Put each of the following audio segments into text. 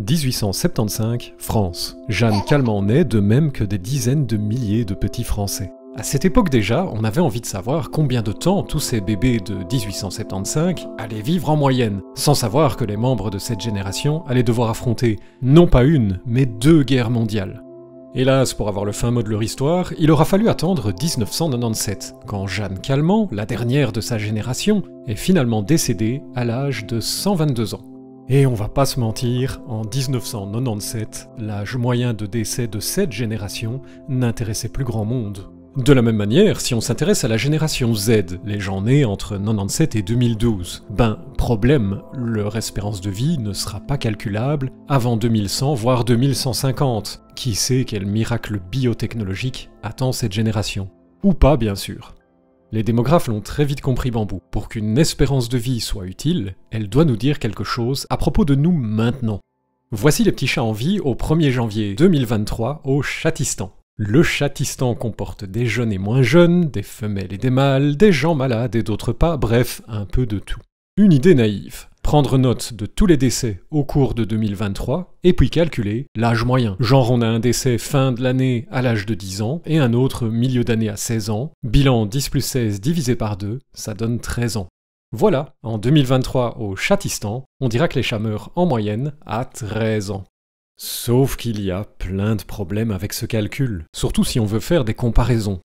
1875, France. Jeanne Calment naît, de même que des dizaines de milliers de petits Français. À cette époque déjà, on avait envie de savoir combien de temps tous ces bébés de 1875 allaient vivre en moyenne, sans savoir que les membres de cette génération allaient devoir affronter, non pas une, mais 2 guerres mondiales. Hélas, pour avoir le fin mot de leur histoire, il aura fallu attendre 1997, quand Jeanne Calment, la dernière de sa génération, est finalement décédée à l'âge de 122 ans. Et on va pas se mentir, en 1997, l'âge moyen de décès de cette génération n'intéressait plus grand monde. De la même manière, si on s'intéresse à la génération Z, les gens nés entre 97 et 2012, problème, leur espérance de vie ne sera pas calculable avant 2100, voire 2150. Qui sait quel miracle biotechnologique attend cette génération? Ou pas, bien sûr. Les démographes l'ont très vite compris, Bambou. Pour qu'une espérance de vie soit utile, elle doit nous dire quelque chose à propos de nous maintenant. Voici les petits chats en vie au 1er janvier 2023 au Chatistan. Le Chatistan comporte des jeunes et moins jeunes, des femelles et des mâles, des gens malades et d'autres pas, bref, un peu de tout. Une idée naïve. Prendre note de tous les décès au cours de 2023, et puis calculer l'âge moyen. Genre on a un décès fin de l'année à l'âge de 10 ans, et un autre milieu d'année à 16 ans. Bilan 10 plus 16 divisé par 2, ça donne 13 ans. Voilà, en 2023 au Chatistan, on dira que les chats meurent en moyenne à 13 ans. Sauf qu'il y a plein de problèmes avec ce calcul, surtout si on veut faire des comparaisons.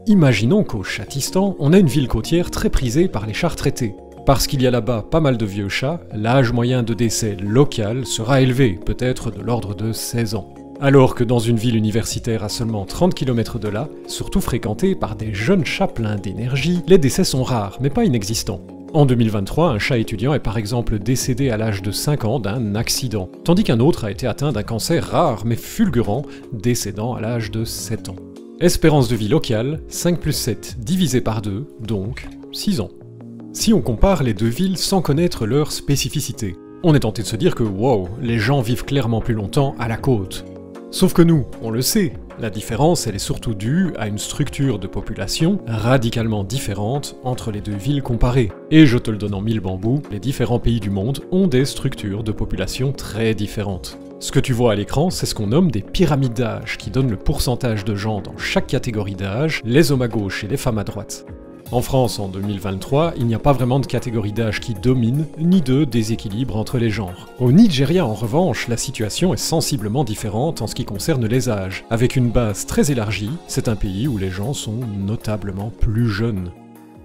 Imaginons qu'au Chatistan, on a une ville côtière très prisée par les chats retraités. Parce qu'il y a là-bas pas mal de vieux chats, l'âge moyen de décès local sera élevé, peut-être de l'ordre de 16 ans. Alors que dans une ville universitaire à seulement 30 km de là, surtout fréquentée par des jeunes chats pleins d'énergie, les décès sont rares, mais pas inexistants. En 2023, un chat étudiant est par exemple décédé à l'âge de 5 ans d'un accident, tandis qu'un autre a été atteint d'un cancer rare mais fulgurant, décédant à l'âge de 7 ans. Espérance de vie locale, 5 plus 7 divisé par 2, donc 6 ans. Si on compare les deux villes sans connaître leurs spécificités, on est tenté de se dire que wow, les gens vivent clairement plus longtemps à la côte. Sauf que nous, on le sait, la différence elle est surtout due à une structure de population radicalement différente entre les deux villes comparées. Et je te le donne en 1000 bambous, les différents pays du monde ont des structures de population très différentes. Ce que tu vois à l'écran, c'est ce qu'on nomme des pyramides d'âge, qui donnent le pourcentage de gens dans chaque catégorie d'âge, les hommes à gauche et les femmes à droite. En France, en 2023, il n'y a pas vraiment de catégorie d'âge qui domine, ni de déséquilibre entre les genres. Au Nigeria, en revanche, la situation est sensiblement différente en ce qui concerne les âges. Avec une base très élargie, c'est un pays où les gens sont notablement plus jeunes.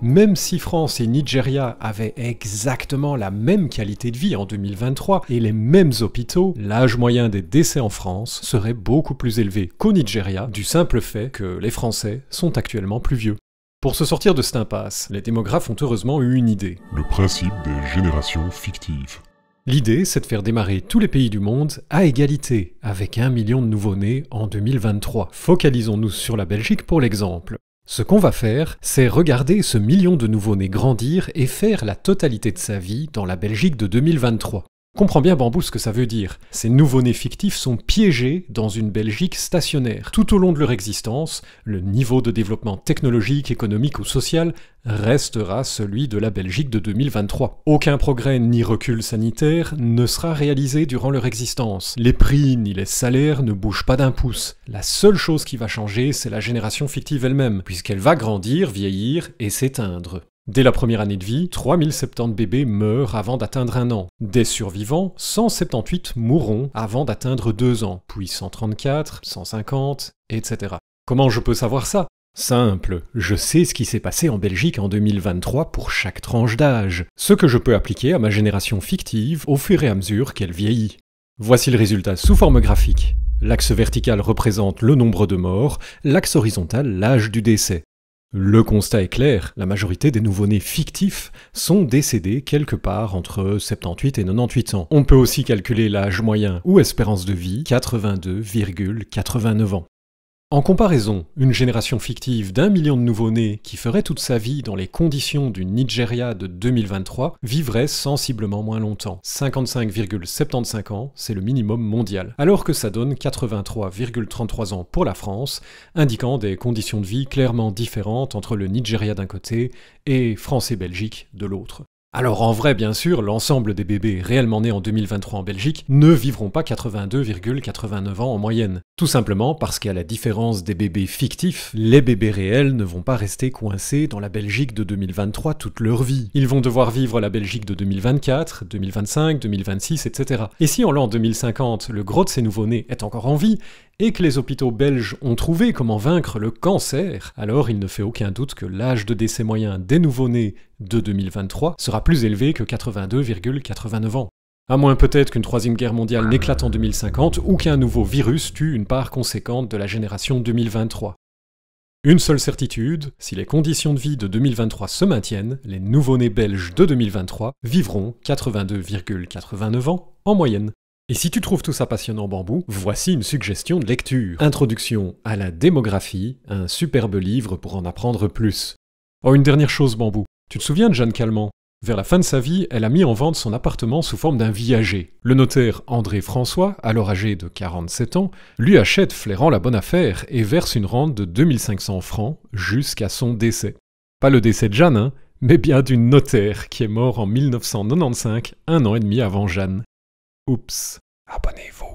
Même si France et Nigeria avaient exactement la même qualité de vie en 2023 et les mêmes hôpitaux, l'âge moyen des décès en France serait beaucoup plus élevé qu'au Nigeria, du simple fait que les Français sont actuellement plus vieux. Pour se sortir de cette impasse, les démographes ont heureusement eu une idée. Le principe des générations fictives. L'idée, c'est de faire démarrer tous les pays du monde à égalité, avec 1 million de nouveau-nés en 2023. Focalisons-nous sur la Belgique pour l'exemple. Ce qu'on va faire, c'est regarder ce million de nouveau-nés grandir et faire la totalité de sa vie dans la Belgique de 2023. Comprends bien, Bambou, ce que ça veut dire. Ces nouveau-nés fictifs sont piégés dans une Belgique stationnaire. Tout au long de leur existence, le niveau de développement technologique, économique ou social restera celui de la Belgique de 2023. Aucun progrès ni recul sanitaire ne sera réalisé durant leur existence. Les prix ni les salaires ne bougent pas d'un pouce. La seule chose qui va changer, c'est la génération fictive elle-même, puisqu'elle va grandir, vieillir et s'éteindre. Dès la première année de vie, 3070 bébés meurent avant d'atteindre 1 an. Des survivants, 178 mourront avant d'atteindre 2 ans, puis 134, 150, etc. Comment je peux savoir ça? Simple, je sais ce qui s'est passé en Belgique en 2023 pour chaque tranche d'âge, ce que je peux appliquer à ma génération fictive au fur et à mesure qu'elle vieillit. Voici le résultat sous forme graphique. L'axe vertical représente le nombre de morts, l'axe horizontal l'âge du décès. Le constat est clair, la majorité des nouveau-nés fictifs sont décédés quelque part entre 78 et 98 ans. On peut aussi calculer l'âge moyen ou espérance de vie, 82,89 ans. En comparaison, une génération fictive d'1 million de nouveau-nés qui ferait toute sa vie dans les conditions du Nigeria de 2023 vivrait sensiblement moins longtemps. 55,75 ans, c'est le minimum mondial. Alors que ça donne 83,33 ans pour la France, indiquant des conditions de vie clairement différentes entre le Nigeria d'un côté et France et Belgique de l'autre. Alors en vrai, bien sûr, l'ensemble des bébés réellement nés en 2023 en Belgique ne vivront pas 82,89 ans en moyenne. Tout simplement parce qu'à la différence des bébés fictifs, les bébés réels ne vont pas rester coincés dans la Belgique de 2023 toute leur vie. Ils vont devoir vivre la Belgique de 2024, 2025, 2026, etc. Et si en l'an 2050, le gros de ces nouveau-nés est encore en vie, et que les hôpitaux belges ont trouvé comment vaincre le cancer, alors il ne fait aucun doute que l'âge de décès moyen des nouveau-nés de 2023 sera plus élevé que 82,89 ans. À moins peut-être qu'une troisième guerre mondiale n'éclate en 2050 ou qu'un nouveau virus tue une part conséquente de la génération 2023. Une seule certitude, si les conditions de vie de 2023 se maintiennent, les nouveau-nés belges de 2023 vivront 82,89 ans en moyenne. Et si tu trouves tout ça passionnant, Bambou, voici une suggestion de lecture. Introduction à la démographie, un superbe livre pour en apprendre plus. Oh, une dernière chose, Bambou. Tu te souviens de Jeanne Calment ? Vers la fin de sa vie, elle a mis en vente son appartement sous forme d'un viager. Le notaire André François, alors âgé de 47 ans, lui achète flairant la bonne affaire et verse une rente de 2500 francs jusqu'à son décès. Pas le décès de Jeanne, mais bien du notaire qui est mort en 1995, un an et demi avant Jeanne. Oups. Abonnez-vous.